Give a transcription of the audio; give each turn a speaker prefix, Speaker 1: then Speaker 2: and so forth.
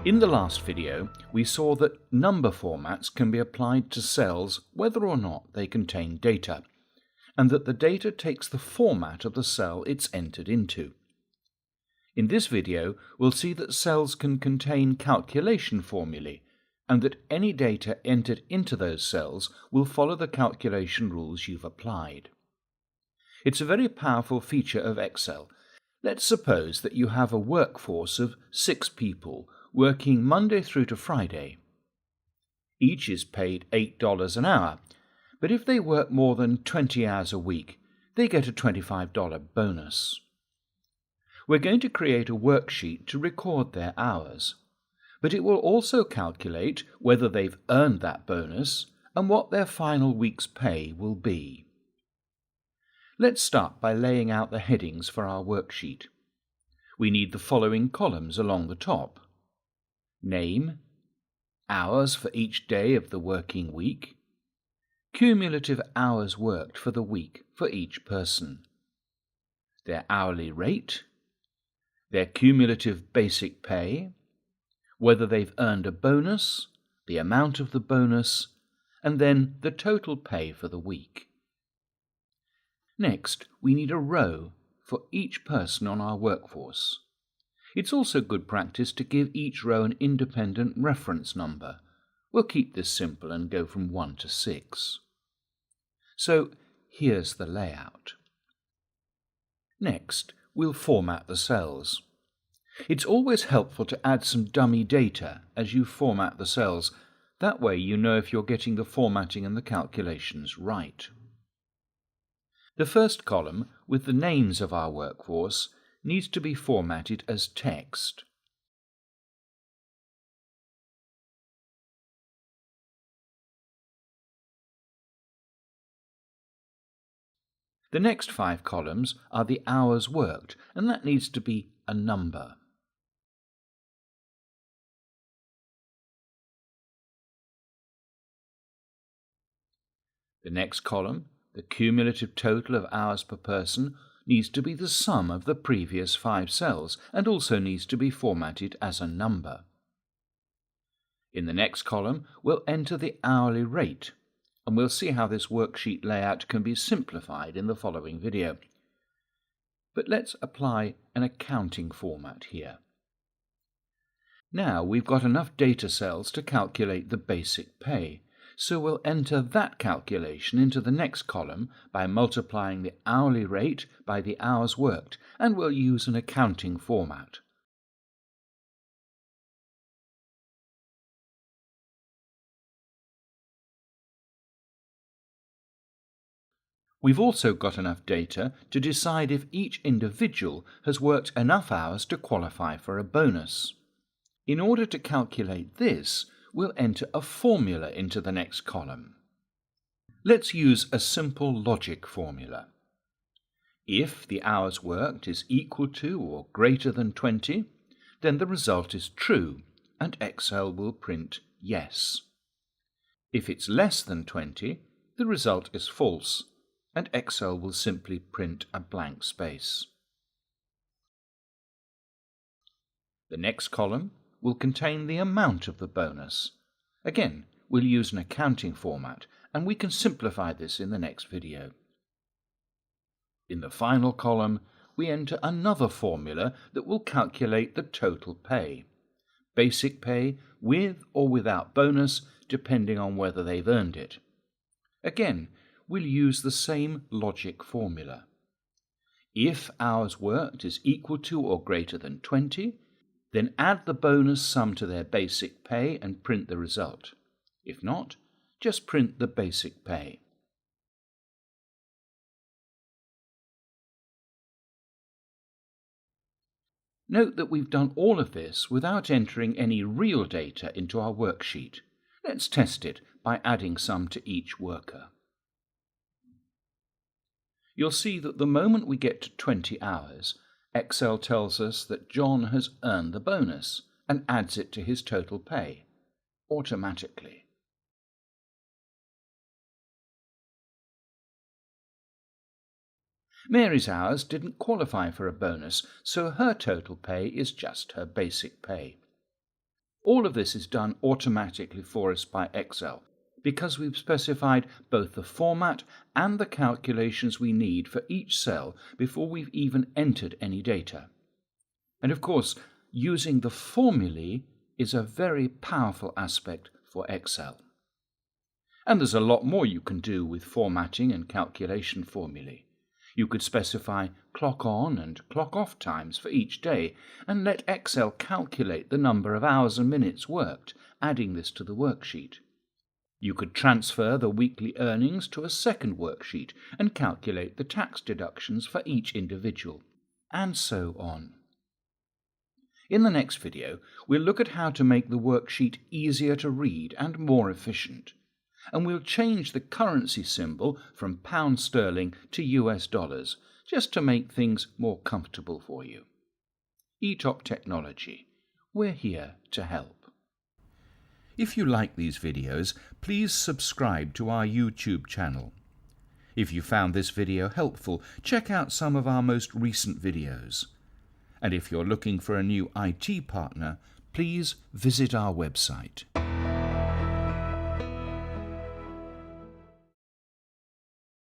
Speaker 1: In the last video, we saw that number formats can be applied to cells whether or not they contain data, and that the data takes the format of the cell it's entered into. In this video, we'll see that cells can contain calculation formulae, and that any data entered into those cells will follow the calculation rules you've applied. It's a very powerful feature of Excel. Let's suppose that you have a workforce of 6 people working Monday through to Friday. Each is paid $8 an hour, but if they work more than 20 hours a week, they get a $25 bonus. We're going to create a worksheet to record their hours, but it will also calculate whether they've earned that bonus and what their final week's pay will be. Let's start by laying out the headings for our worksheet. We need the following columns along the top: name, hours for each day of the working week, cumulative hours worked for the week for each person, their hourly rate, their cumulative basic pay, whether they've earned a bonus, the amount of the bonus, and then the total pay for the week. Next, we need a row for each person on our workforce. It's also good practice to give each row an independent reference number. We'll keep this simple and go from 1 to 6. So here's the layout. Next, we'll format the cells. It's always helpful to add some dummy data as you format the cells. That way you know if you're getting the formatting and the calculations right. The first column, with the names of our workforce, needs to be formatted as text. The next 5 columns are the hours worked, and that needs to be a number. The next column, the cumulative total of hours per person, needs to be the sum of the previous 5 cells and also needs to be formatted as a number. In the next column, we'll enter the hourly rate, and we'll see how this worksheet layout can be simplified in the following video. But let's apply an accounting format here. Now we've got enough data cells to calculate the basic pay, so we'll enter that calculation into the next column by multiplying the hourly rate by the hours worked, and we'll use an accounting format. We've also got enough data to decide if each individual has worked enough hours to qualify for a bonus. In order to calculate this, we'll enter a formula into the next column. Let's use a simple logic formula. If the hours worked is equal to or greater than 20, then the result is true, and Excel will print yes. If it's less than 20, the result is false, and Excel will simply print a blank space. The next column will contain the amount of the bonus. Again, we'll use an accounting format, and we can simplify this in the next video. In the final column, we enter another formula that will calculate the total pay. Basic pay with or without bonus, depending on whether they've earned it. Again, we'll use the same logic formula. If hours worked is equal to or greater than 20, then add the bonus sum to their basic pay and print the result. If not, just print the basic pay. Note that we've done all of this without entering any real data into our worksheet. Let's test it by adding some to each worker. You'll see that the moment we get to 20 hours, Excel tells us that John has earned the bonus and adds it to his total pay automatically. Mary's hours didn't qualify for a bonus, so her total pay is just her basic pay. All of this is done automatically for us by Excel, because we've specified both the format and the calculations we need for each cell before we've even entered any data. And of course, using the formulae is a very powerful aspect for Excel. And there's a lot more you can do with formatting and calculation formulae. You could specify clock on and clock off times for each day and let Excel calculate the number of hours and minutes worked, adding this to the worksheet. You could transfer the weekly earnings to a second worksheet and calculate the tax deductions for each individual, and so on. In the next video, we'll look at how to make the worksheet easier to read and more efficient. And we'll change the currency symbol from pound sterling to US dollars, just to make things more comfortable for you. eTop Technology. We're here to help. If you like these videos, please subscribe to our YouTube channel. If you found this video helpful, check out some of our most recent videos. And if you're looking for a new IT partner, please visit our website.